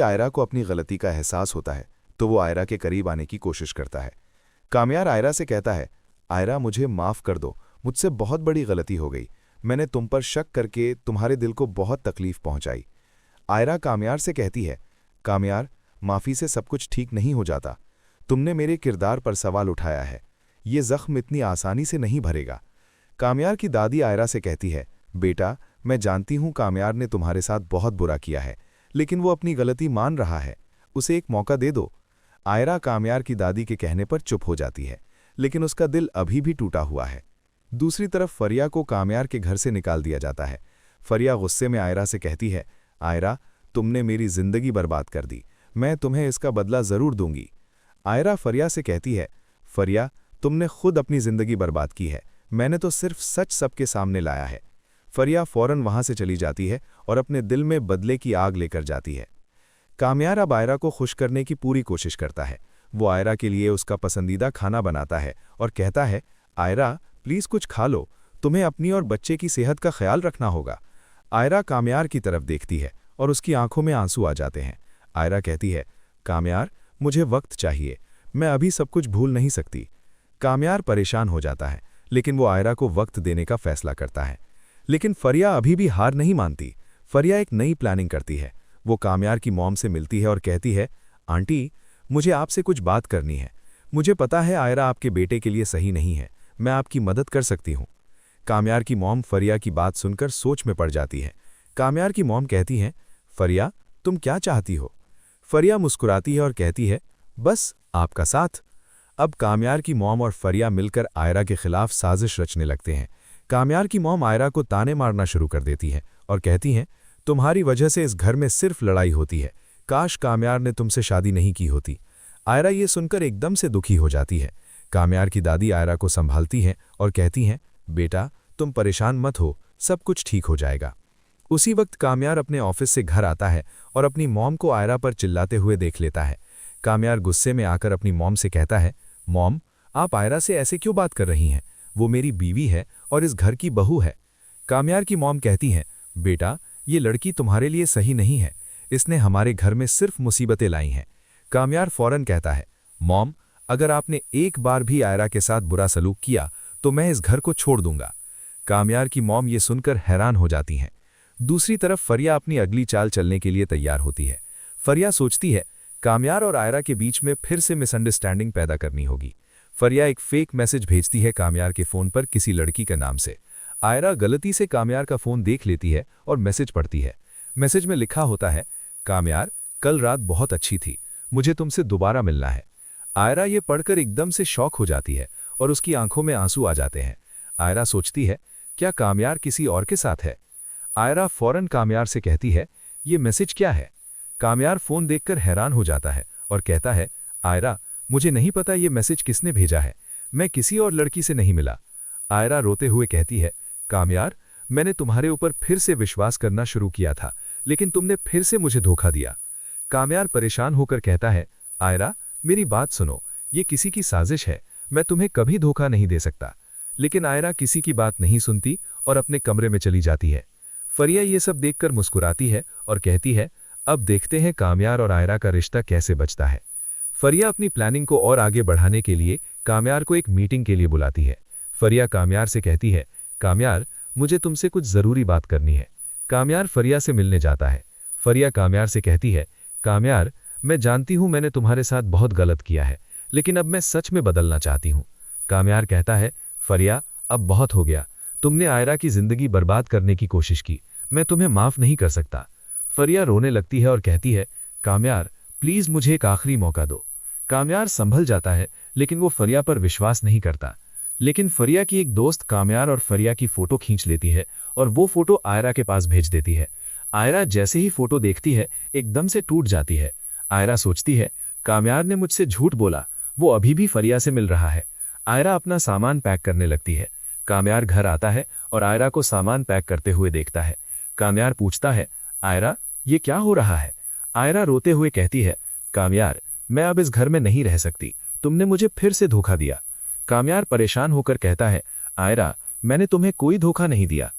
आयरा को अपनी गलती का एहसास होता है तो वो आयरा के करीब आने की कोशिश करता है। काम्यार आयरा से कहता है, आयरा मुझे माफ़ कर दो, मुझसे बहुत बड़ी गलती हो गई। मैंने तुम पर शक करके तुम्हारे दिल को बहुत तकलीफ पहुंचाई। आयरा काम्यार से कहती है, काम्यार माफ़ी से सब कुछ ठीक नहीं हो जाता। तुमने मेरे किरदार पर सवाल उठाया है, ये ज़ख्म इतनी आसानी से नहीं भरेगा। काम्यार की दादी आयरा से कहती है, बेटा मैं जानती हूँ काम्यार ने तुम्हारे साथ बहुत बुरा किया है, लेकिन वो अपनी गलती मान रहा है, उसे एक मौका दे दो। आयरा काम्यार की दादी के कहने पर चुप हो जाती है, लेकिन उसका दिल अभी भी टूटा हुआ है। दूसरी तरफ फरिया को काम्यार के घर से निकाल दिया जाता है। फरिया गुस्से में आयरा से कहती है, आयरा तुमने मेरी जिंदगी बर्बाद कर दी, मैं तुम्हें इसका बदला ज़रूर दूंगी। आयरा फरिया से कहती है, फरिया तुमने खुद अपनी जिंदगी बर्बाद की है, मैंने तो सिर्फ सच सबके सामने लाया है। फरिया फौरन वहां से चली जाती है और अपने दिल में बदले की आग लेकर जाती है। काम्यार अब आयरा को खुश करने की पूरी कोशिश करता है। वो आयरा के लिए उसका पसंदीदा खाना बनाता है और कहता है, आयरा प्लीज़ कुछ खा लो, तुम्हें अपनी और बच्चे की सेहत का ख्याल रखना होगा। आयरा काम्यार की तरफ देखती है और उसकी आंखों में आंसू आ जाते हैं। आयरा कहती है, काम्यार मुझे वक्त चाहिए, मैं अभी सब कुछ भूल नहीं सकती। काम्यार परेशान हो जाता है, लेकिन वो आयरा को वक्त देने का फैसला करता है। लेकिन फरिया अभी भी हार नहीं मानती। फरिया एक नई प्लानिंग करती है। वो काम्यार की मॉम से मिलती है और कहती है, आंटी मुझे आपसे कुछ बात करनी है। मुझे पता है आयरा आपके बेटे के लिए सही नहीं है, मैं आपकी मदद कर सकती हूँ। काम्यार की मॉम फरिया की बात सुनकर सोच में पड़ जाती है। काम्यार की मॉम कहती हैं, फरिया तुम क्या चाहती हो? फरिया मुस्कुराती है और कहती है, बस आपका साथ। अब काम्यार की मॉम और फरिया मिलकर आयरा के खिलाफ साजिश रचने लगते हैं। काम्यार की मॉम आयरा को ताने मारना शुरू कर देती है और कहती हैं, तुम्हारी वजह से इस घर में सिर्फ लड़ाई होती है, काश काम्यार ने तुमसे शादी नहीं की होती। आयरा ये सुनकर एकदम से दुखी हो जाती है। काम्यार की दादी आयरा को संभालती हैं और कहती हैं, बेटा तुम परेशान मत हो, सब कुछ ठीक हो जाएगा। उसी वक्त काम्यार अपने ऑफिस से घर आता है और अपनी मॉम को आयरा पर चिल्लाते हुए देख लेता है। काम्यार गुस्से में आकर अपनी मॉम से कहता है, मॉम आप आयरा से ऐसे क्यों बात कर रही हैं? वो मेरी बीवी है और इस घर की बहू है। काम्यार की मॉम कहती हैं, बेटा ये लड़की तुम्हारे लिए सही नहीं है, इसने हमारे घर में सिर्फ मुसीबतें लाई हैं। काम्यार फौरन कहता है, मॉम अगर आपने एक बार भी आयरा के साथ बुरा सलूक किया तो मैं इस घर को छोड़ दूंगा। काम्यार की मॉम ये सुनकर हैरान हो जाती हैं। दूसरी तरफ फरिया अपनी अगली चाल चलने के लिए तैयार होती है। फरिया सोचती है, काम्यार और आयरा के बीच में फिर से मिसअंडरस्टैंडिंग पैदा करनी होगी। फरिया एक फेक मैसेज भेजती है काम्यार के फ़ोन पर किसी लड़की के नाम से। आयरा गलती से काम्यार का फ़ोन देख लेती है और मैसेज पढ़ती है। मैसेज में लिखा होता है, काम्यार कल रात बहुत अच्छी थी, मुझे तुमसे दोबारा मिलना है। आयरा ये पढ़कर एकदम से शॉक हो जाती है और उसकी आंखों में आंसू आ जाते हैं। आयरा सोचती है, क्या काम्यार किसी और के साथ है? आयरा फौरन काम्यार से कहती है, ये मैसेज क्या है? काम्यार फ़ोन देखकर हैरान हो जाता है और कहता है, आयरा मुझे नहीं पता ये मैसेज किसने भेजा है, मैं किसी और लड़की से नहीं मिला। आयरा रोते हुए कहती है, काम्यार मैंने तुम्हारे ऊपर फिर से विश्वास करना शुरू किया था, लेकिन तुमने फिर से मुझे धोखा दिया। काम्यार परेशान होकर कहता है, आयरा मेरी बात सुनो, ये किसी की साजिश है, मैं तुम्हें कभी धोखा नहीं दे सकता। लेकिन आयरा किसी की बात नहीं सुनती और अपने कमरे में चली जाती है। फरिया ये सब देखकर मुस्कुराती है और कहती है, अब देखते हैं काम्यार और आयरा का रिश्ता कैसे बचता है। फरिया अपनी प्लानिंग को और आगे बढ़ाने के लिए काम्यार को एक मीटिंग के लिए बुलाती है। फरिया काम्यार से कहती है, काम्यार मुझे तुमसे कुछ ज़रूरी बात करनी है। काम्यार फरिया से मिलने जाता है। फरिया काम्यार से कहती है, काम्यार मैं जानती हूँ मैंने तुम्हारे साथ बहुत गलत किया है, लेकिन अब मैं सच में बदलना चाहती हूँ। काम्यार कहता है, फरिया अब बहुत हो गया, तुमने आयरा की ज़िंदगी बर्बाद करने की कोशिश की, मैं तुम्हें माफ़ नहीं कर सकता। फरिया रोने लगती है और कहती है, काम्यार प्लीज़ मुझे एक आखिरी मौका दो। काम्यार संभल जाता है, लेकिन वो फरिया पर विश्वास नहीं करता। लेकिन फरिया की एक दोस्त काम्यार और फरिया की फ़ोटो खींच लेती है और वो फ़ोटो आयरा के पास भेज देती है। आयरा जैसे ही फ़ोटो देखती है एकदम से टूट जाती है। आयरा सोचती है, काम्यार ने मुझसे झूठ बोला, वो अभी भी फरिया से मिल रहा है। आयरा अपना सामान पैक करने लगती है। काम्यार घर आता है और आयरा को सामान पैक करते हुए देखता है। काम्यार पूछता है, आयरा ये क्या हो रहा है? आयरा रोते हुए कहती है, काम्यार मैं अब इस घर में नहीं रह सकती, तुमने मुझे फिर से धोखा दिया। काम्यार परेशान होकर कहता है, आयरा मैंने तुम्हें कोई धोखा नहीं दिया,